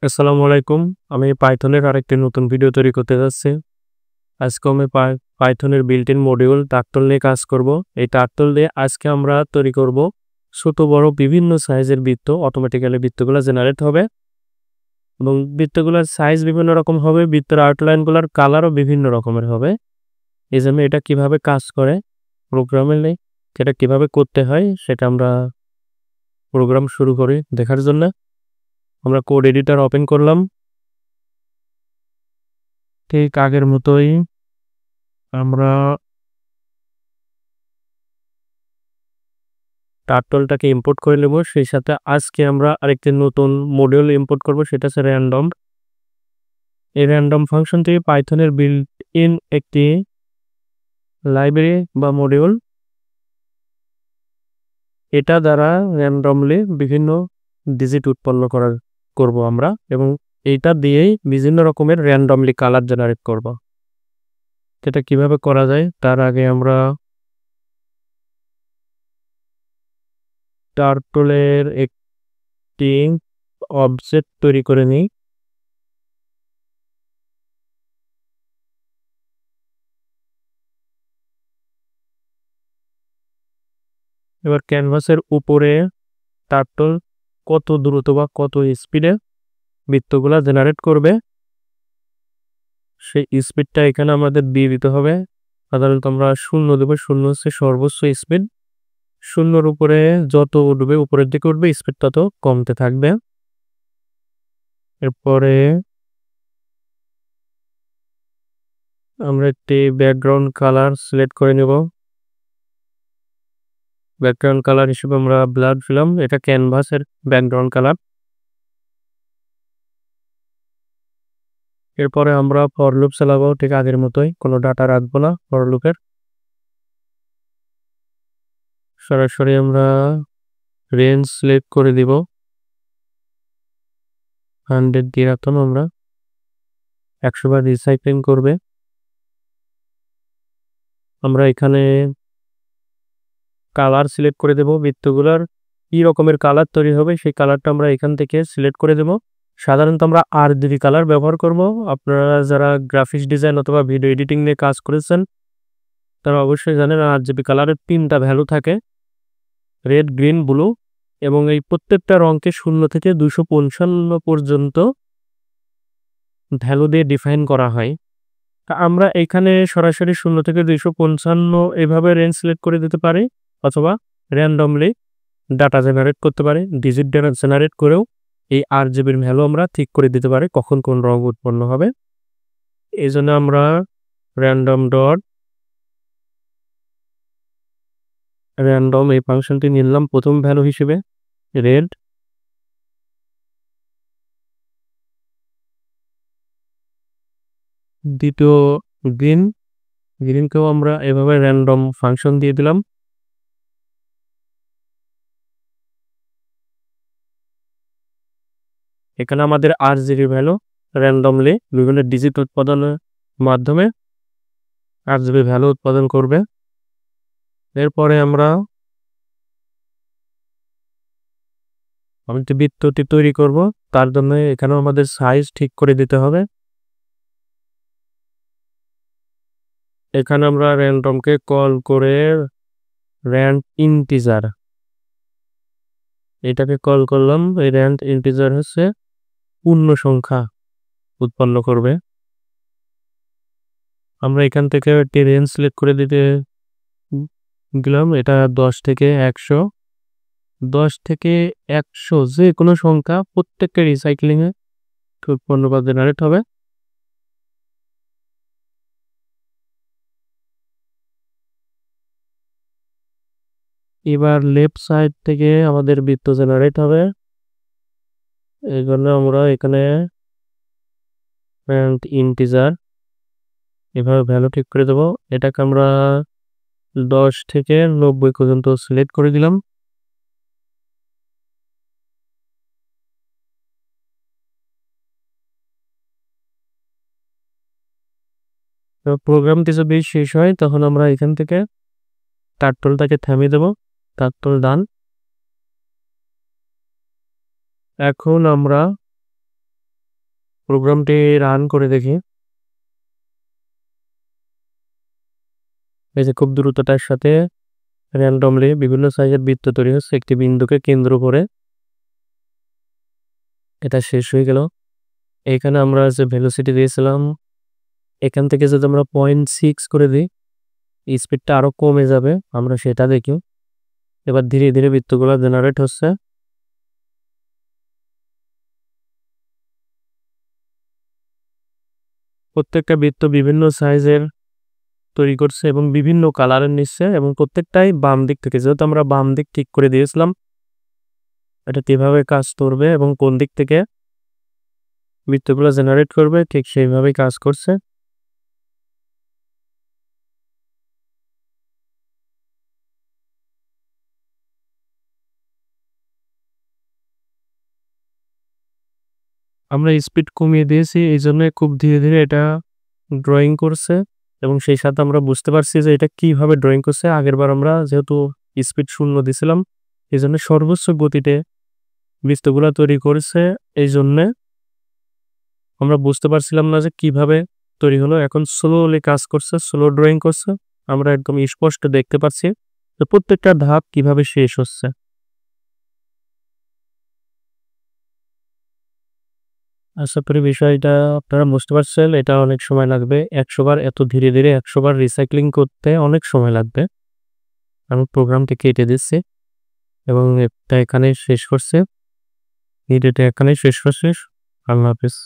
আসসালামু আলাইকুম। আমি পাইথনের আরেকটি নতুন ভিডিও তৈরি করতে যাচ্ছি। আজকে আমি পাইথনের বিল্ট ইন মডিউল টার্টল নিয়ে কাজ করব। এই টার্টল দিয়ে আজকে আমরা তৈরি করব ছোট বড় বিভিন্ন সাইজের বৃত্ত। অটোমেটিক্যালি বৃত্তগুলো জেনারেট হবে এবং বৃত্তগুলোর সাইজ বিভিন্ন রকম হবে, বৃত্তের আউটলাইনগুলোর কালারও বিভিন্ন রকমের হবে। এই জন্য এটা কিভাবে কাজ করে প্রোগ্রামে নেই, সেটা কিভাবে করতে হয় সেটা আমরা প্রোগ্রাম শুরু করি দেখার জন্য আমরা কোড এডিটর ওপেন করলাম। ঠিক আগের মতোই আমরা টার্টলটাকে ইম্পোর্ট করে নেব। সেই সাথে আজকে আমরা আরেকটি নতুন মডিউল ইম্পোর্ট করব, সেটা হচ্ছে র্যান্ডম। এই র্যান্ডম ফাংশনটি পাইথনের বিল্ট ইন একটি লাইব্রেরি বা মডিউল। এটা দ্বারা র্যান্ডমলি বিভিন্ন ডিজিট উৎপন্ন করব আমরা, এবং এইটা দিয়েই বিভিন্ন রকমের র্যান্ডমলি কালার জেনারেট করব। সেটা কিভাবে করা যায় তার আগে আমরা টার্টলের একটি অবজেক্ট তৈরি করে নিই। এবার ক্যানভাসের উপরে টার্টল কত দ্রুত বা কত স্পিডে বৃত্তগুলা জেনারেট করবে সেই স্পিডটা এখানে আমাদের দিয়ে দিতে হবে। সাধারণত আমরা 0 দেবো। 0 হচ্ছে সর্বোচ্চ স্পিড। 0-র উপরে যত উঠবে, উপরের দিকে উঠবে, স্পিড তত কমতে থাকবে। এরপরে আমরা একটি ব্যাকগ্রাউন্ড কালার সিলেক্ট করে নেব। ব্যাকগ্রাউন্ড কালার হিসেবে আমরা ব্লাড দিলাম। এটা ক্যানভাসের ব্যাকগ্রাউন্ড কালার। এরপরে আমরা ফর লুপ চালাবো ঠিক আগের মতোই, কোনো ডাটা রাখবো না ফর লুপের। সরাসরি আমরা রেঞ্জ সিলেক্ট করে দিব। 100 দিয়ে রাখতাম আমরা। 100 বার রিসাইক্লিং করবে। আমরা এখানে কালার সিলেক্ট করে দেব। বৃত্তগুলোর কি রকমের কালার তৈরি হবে সেই কালারটা আমরা এখান থেকে সিলেক্ট করে দেব। সাধারণত আমরা RGB কালার ব্যবহার করব। আপনারা যারা গ্রাফিক্স ডিজাইন অথবা ভিডিও এডিটিং নিয়ে কাজ করেছেন তারা অবশ্যই জানেন RGB কালারের 3টা ভ্যালু থাকে, রেড, গ্রিন, ব্লু, এবং এই প্রত্যেকটা রঙকে 0 থেকে 255 পর্যন্ত ভ্যালু দিয়ে ডিফাইন করা হয়। আমরা এখানে সরাসরি 0 থেকে 255 এভাবে রেঞ্জ সিলেক্ট করে দিতে পারি, অথবা র্যান্ডমলি ডাটা জেনারেট করতে পারি। ডিজিট ডাটা জেনারেট করেও এই RGBর ভ্যালু আমরা ঠিক করে দিতে পারি কখন কোন রং উৎপন্ন হবে। এই জন্য আমরা র্যান্ডম এই ফাংশনটি নিলাম প্রথম ভ্যালু হিসেবে রেড, দ্বিতীয় গ্রিন। গ্রিনকেও আমরা এভাবে র্যান্ডম ফাংশন দিয়ে দিলাম। এখানে আমাদের RGB ভ্যালু র্যান্ডমলি বিভিন্ন ডিজিট উৎপাদনের মাধ্যমে RGB ভ্যালু উৎপাদন করবে। এরপরে আমি একটি বৃত্তটি তৈরি করব, তার জন্য এখানেও আমাদের সাইজ ঠিক করে দিতে হবে। এখানে আমরা র্যান্ডমকে কল করে র্যান্ড ইন্টিজার এটাকে কল করলাম। এই র্যান্ড ইন্টিজার হচ্ছে পূর্ণ সংখ্যা উৎপন্ন করবে। আমরা এখান থেকে একটি রেঞ্জ সিলেক্ট করে দিতে গেলাম। এটা 10 থেকে 100। 10 থেকে 100 যে কোনো সংখ্যা প্রত্যেকটা রিসাইক্লিংয়ে উৎপন্ন বা জেনারেট হবে। এবার লেফট সাইড থেকে আমাদের বৃত্ত জেনারেট হবে। এই জন্য আমরা এখানে ইন্টিজার এভাবে ভ্যালু ঠিক করে দেবো। এটাকে আমরা 10 থেকে 90 পর্যন্ত সিলেক্ট করে দিলাম। প্রোগ্রামটি যদি শেষ হয় তখন আমরা এখান থেকে টার্টলটাকে থামিয়ে দেব। টার্টল ডান। এখন আমরা প্রোগ্রামটি রান করে দেখি। এই যে খুব দ্রুততার সাথে র্যান্ডমলি বিভিন্ন সাইজের বৃত্ত তৈরি হচ্ছে একটি বিন্দুকে কেন্দ্র করে। এটা শেষ হয়ে গেল। এখানে আমরা যে ভেলোসিটি দিয়েছিলাম এখান থেকে যদি আমরা 0.6 করে দিই স্পিডটা আরো কমে যাবে, আমরা সেটা দেখি। এবার ধীরে ধীরে বৃত্তগুলো জেনারেট হচ্ছে। প্রত্যেকটা বৃত্ত বিভিন্ন সাইজের তৈরি করছে এবং বিভিন্ন কালারের নিচ্ছে এবং প্রত্যেকটাই বাম দিক থেকে, যেহেতু আমরা বাম দিক ঠিক করে দিয়েছিলাম এটা কিভাবে কাজ করবে এবং কোন দিক থেকে বৃত্তগুলো জেনারেট করবে ঠিক সেইভাবেই কাজ করছে। আমরা স্পিড কমিয়ে দিয়েছি, এই জন্য খুব ধীরে ধীরে এটা ড্রয়িং করছে এবং সেই সাথে আমরা বুঝতে পারছি যে এটা কিভাবে ড্রয়িং করছে। আগেরবার আমরা যেহেতু স্পিড 0 দিছিলাম এই জন্য সর্বোচ্চ গতিতে বৃত্তগুলো তৈরি করেছে, এই জন্যে আমরা বুঝতে পারছিলাম না যে কিভাবে তৈরি হলো। এখন স্লোলি কাজ করছে, স্লো ড্রয়িং করছে, আমরা একদম স্পষ্ট দেখতে পাচ্ছি যে প্রত্যেকটা ধাপ কিভাবে শেষ হচ্ছে। আশা করি বিষয়টা আপনারা বুঝতে পারছেন। এটা অনেক সময় লাগবে। ১০০ বার এত ধীরে ধীরে ১০০ বার রিসাইক্লিং করতে অনেক সময় লাগবে। আমি প্রোগ্রামটি কেটে দিচ্ছি এবং এটা এখানেই শেষ করছি। ভিডিওটা এখানেই শেষ করছি। আল্লাহ হাফেজ।